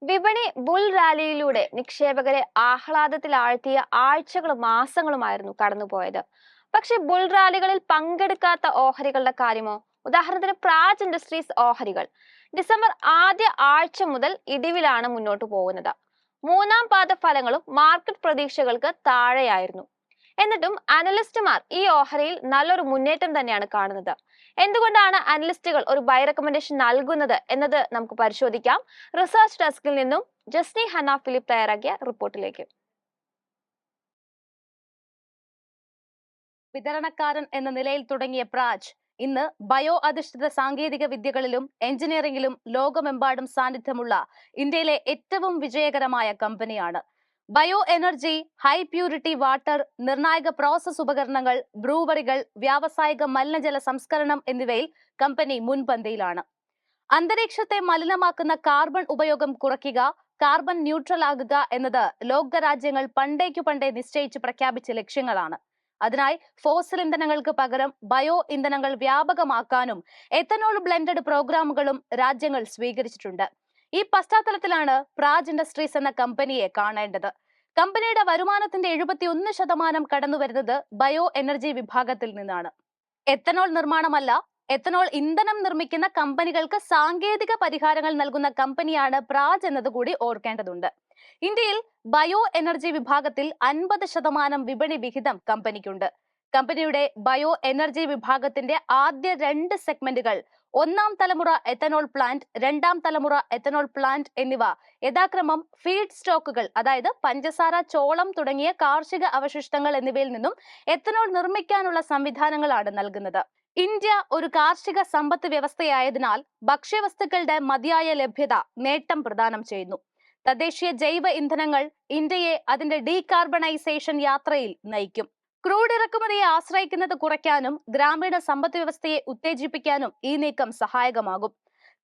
വിപണി ബുൾ റാലിയിലൂടെ നിക്ഷേപകരെ ആഹ്ലാദത്തിൽ ആഴ്ത്തിയ ആഴ്ചകളും മാസങ്ങളുമായിരുന്നു കടന്നുപോയത്. പക്ഷെ ബുൾ റാലികളിൽ പങ്കെടുക്കാത്ത ഓഹരികളുടെ കാര്യമോ? ഉദാഹരണത്തിന് പ്രാജ് ഇൻഡസ്ട്രീസ് ഓഹരികൾ ഡിസംബർ ആദ്യ ആഴ്ച മുതൽ ഇടിവിലാണ് മുന്നോട്ട് പോകുന്നത്. മൂന്നാം പാദ ഫലങ്ങളും മാർക്കറ്റ് പ്രതീക്ഷകൾക്ക് താഴെയായിരുന്നു. എന്നിട്ടും അനലിസ്റ്റുമാർ ഈ ഓഹരിയിൽ നല്ലൊരു മുന്നേറ്റം തന്നെയാണ് കാണുന്നത്. എന്തുകൊണ്ടാണ് അനലിസ്റ്റുകൾ ഒരു ബൈ റെക്കമെൻഡേഷൻ നൽകുന്നത് എന്നത് നമുക്ക് പരിശോധിക്കാം. റിസർച്ച് ഡെസ്കിൽ നിന്നും ജസ്നി ഹന്ന ഫിലിപ്പ് തയ്യാറാക്കിയ റിപ്പോർട്ടിലേക്ക്. വിതരണക്കാരൻ എന്ന നിലയിൽ തുടങ്ങിയ പ്രാജ് ഇന്ന് ബയോ അധിഷ്ഠിത സാങ്കേതിക വിദ്യകളിലും എഞ്ചിനീയറിംഗിലും ലോകമെമ്പാടും സാന്നിധ്യമുള്ള ഇന്ത്യയിലെ ഏറ്റവും വിജയകരമായ കമ്പനിയാണ്. Bio energy, high purity water, നിർണായക പ്രോസസ് ഉപകരണങ്ങൾ, ബ്രൂവറികൾ, വ്യാവസായിക മലിനജല സംസ്കരണം എന്നിവയിൽ കമ്പനി മുൻപന്തിയിലാണ്. അന്തരീക്ഷത്തെ മലിനമാക്കുന്ന കാർബൺ ഉപയോഗം കുറയ്ക്കുക, കാർബൺ ന്യൂട്രൽ ആകുക എന്നത് ലോകരാജ്യങ്ങൾ പണ്ടേ നിശ്ചയിച്ച് പ്രഖ്യാപിച്ച ലക്ഷ്യങ്ങളാണ്. അതിനായി ഫോസിൽ ഇന്ധനങ്ങൾക്ക് പകരം ബയോ ഇന്ധനങ്ങൾ വ്യാപകമാക്കാനും എത്തനോൾ ബ്ലെൻഡഡ് പ്രോഗ്രാമുകളും രാജ്യങ്ങൾ സ്വീകരിച്ചിട്ടുണ്ട്. ഈ പശ്ചാത്തലത്തിലാണ് പ്രാജ് ഇൻഡസ്ട്രീസ് എന്ന കമ്പനിയെ കാണേണ്ടത്. കമ്പനിയുടെ വരുമാനത്തിന്റെ 71% കടന്നുവരുന്നത് ബയോ എനർജി വിഭാഗത്തിൽ നിന്നാണ്. എത്തനോൾ നിർമ്മാണമല്ല, എത്തനോൾ ഇന്ധനം നിർമ്മിക്കുന്ന കമ്പനികൾക്ക് സാങ്കേതിക പരിഹാരങ്ങൾ നൽകുന്ന കമ്പനിയാണ് പ്രാജ് എന്നതുകൂടി ഓർക്കേണ്ടതുണ്ട്. ഇന്ത്യയിൽ ബയോ എനർജി വിഭാഗത്തിൽ 50% വിപണി വിഹിതം കമ്പനിക്കുണ്ട്. കമ്പനിയുടെ ബയോ എനർജി വിഭാഗത്തിന്റെ ആദ്യ 2 സെഗ്മെന്റുകൾ ഒന്നാം തലമുറ എത്തനോൾ പ്ലാന്റ്, രണ്ടാം തലമുറ എത്തനോൾ പ്ലാന്റ് എന്നിവ യഥാക്രമം ഫീഡ് സ്റ്റോക്കുകൾ, അതായത് പഞ്ചസാര, ചോളം തുടങ്ങിയ കാർഷിക അവശിഷ്ടങ്ങൾ എന്നിവയിൽ നിന്നും എത്തനോൾ നിർമ്മിക്കാനുള്ള സംവിധാനങ്ങളാണ് നൽകുന്നത്. ഇന്ത്യ ഒരു കാർഷിക സമ്പത്ത് വ്യവസ്ഥയായതിനാൽ ഭക്ഷ്യവസ്തുക്കളുടെ മതിയായ ലഭ്യത നേട്ടം പ്രദാനം ചെയ്യുന്നു. തദ്ദേശീയ ജൈവ ഇന്ധനങ്ങൾ ഇന്ത്യയെ അതിന്റെ ഡീകാർബണൈസേഷൻ യാത്രയിൽ നയിക്കും. ക്രൂഡ് ഇറക്കുമതിയെ ആശ്രയിക്കുന്നത് കുറയ്ക്കാനും ഗ്രാമീണ സമ്പദ് വ്യവസ്ഥയെ ഉത്തേജിപ്പിക്കാനും ഈ നീക്കം സഹായകമാകും.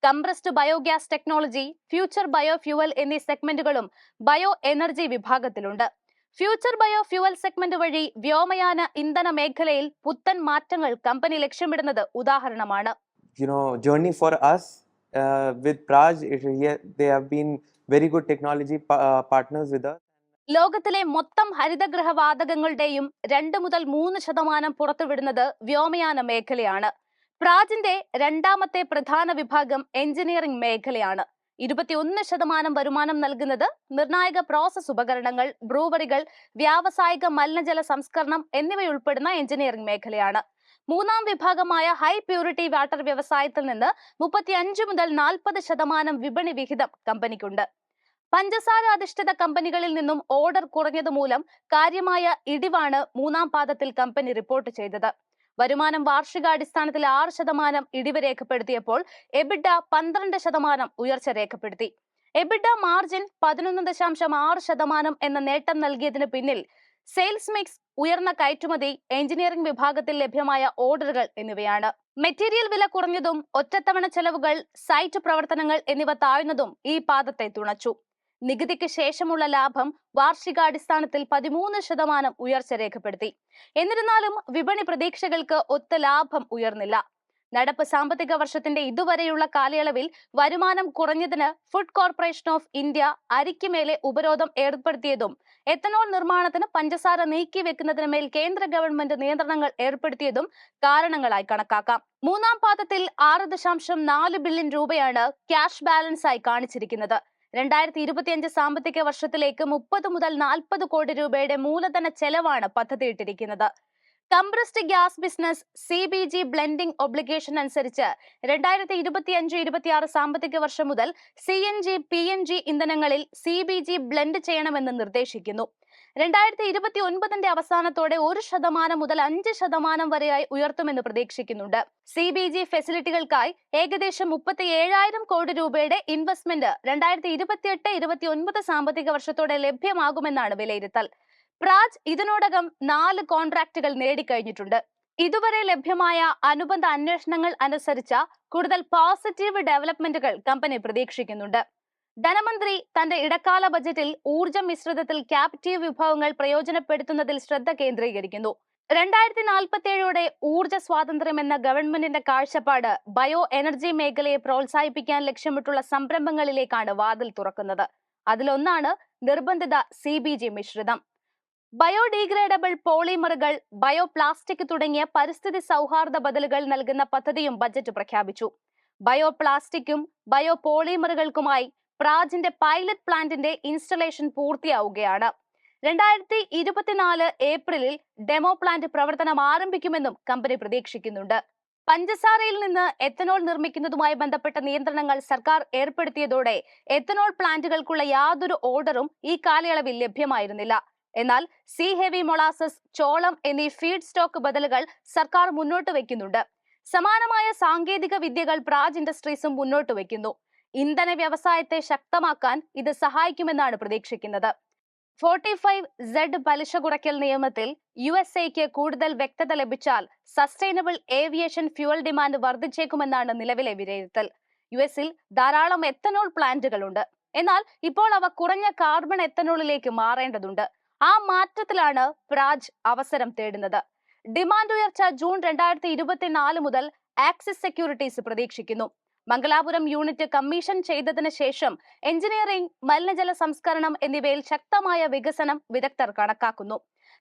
Compressed biogas technology, future bio fuel എന്നീ സെഗ്മെന്റുകളും ബയോ എനർജി വിഭാഗത്തിലുണ്ട്. ഫ്യൂച്ചർ ബയോ ഫ്യൂവൽ സെഗ്മെന്റ് വഴി വ്യോമയാന ഇന്ധന മേഖലയിൽ പുത്തൻ മാറ്റങ്ങൾ കമ്പനി ലക്ഷ്യമിടുന്നത് ഉദാഹരണമാണ്. Journey for us with Praj, they have been very good technology partners with us. ലോകത്തിലെ മൊത്തം ഹരിതഗൃഹ വാതകങ്ങളുടെയും 2 മുതൽ 3% പുറത്തുവിടുന്നത് വ്യോമയാന മേഖലയാണ്. പ്രാജിന്റെ രണ്ടാമത്തെ പ്രധാന വിഭാഗം എഞ്ചിനീയറിംഗ് മേഖലയാണ്. 21% വരുമാനം നൽകുന്നത് നിർണായക പ്രോസസ് ഉപകരണങ്ങൾ, ബ്രൂവറികൾ, വ്യാവസായിക മലിനജല സംസ്കരണം എന്നിവയുൾപ്പെടുന്ന എഞ്ചിനീയറിംഗ് മേഖലയാണ്. മൂന്നാം വിഭാഗമായ ഹൈ പ്യൂരിറ്റി വാട്ടർ വ്യവസായത്തിൽ നിന്ന് 35 മുതൽ 40% വിപണി വിഹിതം കമ്പനിക്കുണ്ട്. പഞ്ചസാര അധിഷ്ഠിത കമ്പനികളിൽ നിന്നും ഓർഡർ കുറഞ്ഞതുമൂലം കാര്യമായ ഇടിവാണ് മൂന്നാം പാദത്തിൽ കമ്പനി റിപ്പോർട്ട് ചെയ്തത്. വരുമാനം വാർഷികാടിസ്ഥാനത്തിൽ 6% ഇടിവ് രേഖപ്പെടുത്തിയപ്പോൾ എബിഡ 12% ഉയർച്ച രേഖപ്പെടുത്തി. എബിഡ മാർജിൻ 11.6% എന്ന നേട്ടം നൽകിയതിന് പിന്നിൽ സെയിൽസ് മിക്സ്, ഉയർന്ന കയറ്റുമതി, എഞ്ചിനീയറിംഗ് വിഭാഗത്തിൽ ലഭ്യമായ ഓർഡറുകൾ എന്നിവയാണ്. മെറ്റീരിയൽ വില കുറഞ്ഞതും ഒറ്റത്തവണ ചെലവുകൾ, സൈറ്റ് പ്രവർത്തനങ്ങൾ എന്നിവ താഴ്ന്നതും ഈ പാദത്തെ തുണച്ചു. നികുതിക്ക് ശേഷമുള്ള ലാഭം വാർഷികാടിസ്ഥാനത്തിൽ 13% ഉയർച്ച രേഖപ്പെടുത്തി. എന്നിരുന്നാലും വിപണി പ്രതീക്ഷകൾക്ക് ഒത്ത ലാഭം ഉയർന്നില്ല. നടപ്പ് സാമ്പത്തിക വർഷത്തിന്റെ ഇതുവരെയുള്ള കാലയളവിൽ വരുമാനം കുറഞ്ഞതിന് ഫുഡ് കോർപ്പറേഷൻ ഓഫ് ഇന്ത്യ അരിക്ക് മേലെ ഉപരോധം ഏർപ്പെടുത്തിയതും എത്തനോൾ നിർമ്മാണത്തിന് പഞ്ചസാര നീക്കിവെക്കുന്നതിന് മേൽ കേന്ദ്ര ഗവൺമെന്റ് നിയന്ത്രണങ്ങൾ ഏർപ്പെടുത്തിയതും കാരണങ്ങളായി കണക്കാക്കാം. മൂന്നാം പാദത്തിൽ 6.4 ബില്യൺ രൂപയാണ് ക്യാഷ് ബാലൻസ് ആയി കാണിച്ചിരിക്കുന്നത്. 2025 സാമ്പത്തിക വർഷത്തിലേക്ക് 30 മുതൽ 40 കോടി രൂപയുടെ മൂലധന ചെലവാണ് പദ്ധതിയിട്ടിരിക്കുന്നത്. Compressed gas business CBG blending obligation അനുസരിച്ച് 2025-26 സാമ്പത്തിക വർഷം മുതൽ CNG PNG ഇന്ധനങ്ങളിൽ CBG ബ്ലെൻഡ് ചെയ്യണമെന്ന് നിർദ്ദേശിക്കുന്നു. 2029 അവസാനത്തോടെ 1% മുതൽ 5% വരെയായി ഉയർത്തുമെന്ന് പ്രതീക്ഷിക്കുന്നുണ്ട്. CBG ഫെസിലിറ്റികൾക്കായി ഏകദേശം 37,000 കോടി രൂപയുടെ ഇൻവെസ്റ്റ്മെന്റ് 2028-29 സാമ്പത്തിക വർഷത്തോടെ ലഭ്യമാകുമെന്നാണ് വിലയിരുത്തൽ. പ്രാജ് ഇതിനോടകം 4 കോൺട്രാക്റ്റുകൾ നേടിക്കഴിഞ്ഞിട്ടുണ്ട്. ഇതുവരെ ലഭ്യമായ അനുബന്ധ അന്വേഷണങ്ങൾ അനുസരിച്ച കൂടുതൽ പോസിറ്റീവ് ഡെവലപ്മെന്റുകൾ കമ്പനി പ്രതീക്ഷിക്കുന്നുണ്ട്. ധനമന്ത്രി തന്റെ ഇടക്കാല ബജറ്റിൽ ഊർജ്ജ മിശ്രിതത്തിൽ ക്യാപ്റ്റീവ് വിഭവങ്ങൾ പ്രയോജനപ്പെടുത്തുന്നതിൽ ശ്രദ്ധ കേന്ദ്രീകരിക്കുന്നു. 2047 ഊർജ്ജ സ്വാതന്ത്ര്യം എന്ന ഗവൺമെന്റിന്റെ കാഴ്ചപ്പാട് ബയോ എനർജി മേഖലയെ പ്രോത്സാഹിപ്പിക്കാൻ ലക്ഷ്യമിട്ടുള്ള സംരംഭങ്ങളിലേക്കാണ് വാതിൽ തുറക്കുന്നത്. അതിലൊന്നാണ് നിർബന്ധിത CBG മിശ്രിതം. ബയോഡീഗ്രേഡബിൾ പോളിമറുകൾ, ബയോ പ്ലാസ്റ്റിക് തുടങ്ങിയ പരിസ്ഥിതി സൗഹാർദ്ദ ബദലുകൾ നൽകുന്ന പദ്ധതിയും ബജറ്റ് പ്രഖ്യാപിച്ചു. ബയോ പ്ലാസ്റ്റിക്കും ബയോ പോളിമറുകൾക്കുമായി പ്രാജിന്റെ പൈലറ്റ് പ്ലാന്റിന്റെ ഇൻസ്റ്റലേഷൻ പൂർത്തിയാവുകയാണ്. 2024 ഏപ്രിലിൽ ഡെമോ പ്ലാന്റ് പ്രവർത്തനം ആരംഭിക്കുമെന്നും കമ്പനി പ്രതീക്ഷിക്കുന്നുണ്ട്. പഞ്ചസാരയിൽ നിന്ന് എത്തനോൾ നിർമ്മിക്കുന്നതുമായി ബന്ധപ്പെട്ട നിയന്ത്രണങ്ങൾ സർക്കാർ ഏർപ്പെടുത്തിയതോടെ എത്തനോൾ പ്ലാന്റുകൾക്കുള്ള യാതൊരു ഓർഡറും ഈ കാലയളവിൽ ലഭ്യമായിരുന്നില്ല. എന്നാൽ സി ഹെവി മൊളാസസ്, ചോളം എന്നീ ഫീഡ് സ്റ്റോക്ക് ബദലുകൾ സർക്കാർ മുന്നോട്ട് വയ്ക്കുന്നുണ്ട്. സമാനമായ സാങ്കേതിക വിദ്യകൾ പ്രാജ് ഇൻഡസ്ട്രീസും മുന്നോട്ട് വയ്ക്കുന്നു. ഇന്ധന വ്യവസായത്തെ ശക്തമാക്കാൻ ഇത് സഹായിക്കുമെന്നാണ് പ്രതീക്ഷിക്കുന്നത്. 45Z പലിശ കുറയ്ക്കൽ നിയമത്തിൽ USA കൂടുതൽ വ്യക്തത ലഭിച്ചാൽ സസ്റ്റൈനബിൾ ഏവിയേഷൻ ഫ്യൂവൽ ഡിമാൻഡ് വർദ്ധിച്ചേക്കുമെന്നാണ് നിലവിലെ വിലയിരുത്തൽ. US ധാരാളം എത്തനോൾ പ്ലാന്റുകളുണ്ട്. എന്നാൽ ഇപ്പോൾ അവ കുറഞ്ഞ കാർബൺ എത്തനോളിലേക്ക് മാറേണ്ടതുണ്ട്. ആ മാറ്റത്തിലാണ് പ്രാജ് അവസരം തേടുന്നത്. ഡിമാൻഡ് ഉയർച്ച ജൂൺ 2024 മുതൽ ആക്സിസ് സെക്യൂരിറ്റീസ് പ്രതീക്ഷിക്കുന്നു. മംഗലാപുരം യൂണിറ്റ് കമ്മീഷൻ ചെയ്തതിന് ശേഷം എഞ്ചിനീയറിംഗ്, മലിനജല സംസ്കരണം എന്നിവയിൽ ശക്തമായ വികസനം വിദഗ്ധർ കണക്കാക്കുന്നു.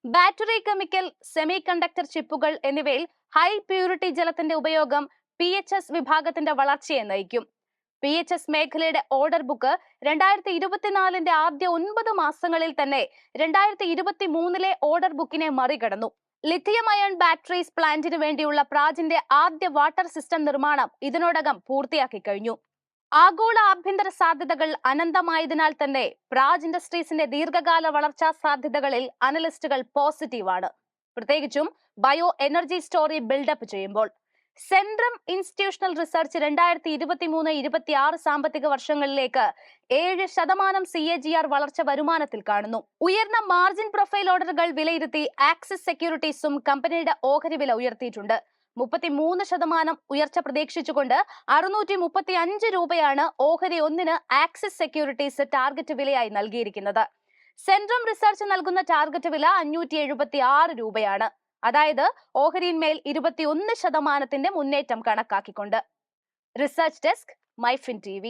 ബാറ്ററി, കെമിക്കൽ, സെമി കണ്ടക്ടർ ചിപ്പുകൾ എന്നിവയിൽ ഹൈ പ്യൂരിറ്റി ജലത്തിന്റെ ഉപയോഗം PHS വിഭാഗത്തിന്റെ വളർച്ചയെ നയിക്കും. PHS മേഖലയുടെ ഓർഡർ ബുക്ക് 2024 ആദ്യ 9 മാസങ്ങളിൽ തന്നെ 2023 ഓർഡർ ബുക്കിനെ മറികടന്നു. ലിഥിയം അയൺ ബാറ്ററീസ് പ്ലാന്റിന് വേണ്ടിയുള്ള പ്രാജിന്റെ ആദ്യ വാട്ടർ സിസ്റ്റം നിർമ്മാണം ഇതിനോടകം പൂർത്തിയാക്കി കഴിഞ്ഞു. ആഗോള ആഭ്യന്തര സാധ്യതകൾ അനന്തമായതിനാൽ തന്നെ പ്രാജ് ഇൻഡസ്ട്രീസിന്റെ ദീർഘകാല വളർച്ചാ സാധ്യതകളിൽ അനലിസ്റ്റുകൾ പോസിറ്റീവാണ്. പ്രത്യേകിച്ചും ബയോ എനർജി സ്റ്റോറി ബിൽഡപ്പ് ചെയ്യുമ്പോൾ. സെൻട്രം ഇൻസ്റ്റിറ്റ്യൂഷണൽ റിസർച്ച് 2023-26 സാമ്പത്തിക വർഷങ്ങളിലേക്ക് 7% CAGR വളർച്ച വരുമാനത്തിൽ കാണുന്നു. ഉയർന്ന മാർജിൻ പ്രൊഫൈൽ ഓർഡറുകൾ വിലയിരുത്തി ആക്സിസ് സെക്യൂരിറ്റീസും കമ്പനിയുടെ ഓഹരി വില ഉയർത്തിയിട്ടുണ്ട്. 33% ഉയർച്ച പ്രതീക്ഷിച്ചുകൊണ്ട് 635 രൂപയാണ് ഓഹരി ഒന്നിന് ആക്സിസ് സെക്യൂരിറ്റീസ് ടാർഗറ്റ് വിലയായി നൽകിയിരിക്കുന്നത്. സെൻട്രം റിസർച്ച് നൽകുന്ന ടാർഗറ്റ് വില 576 രൂപയാണ്. അതായത് ഓഹരിയിന്മേൽ 21% മുന്നേറ്റം കണക്കാക്കിക്കൊണ്ട്. Research desk, MyFin TV.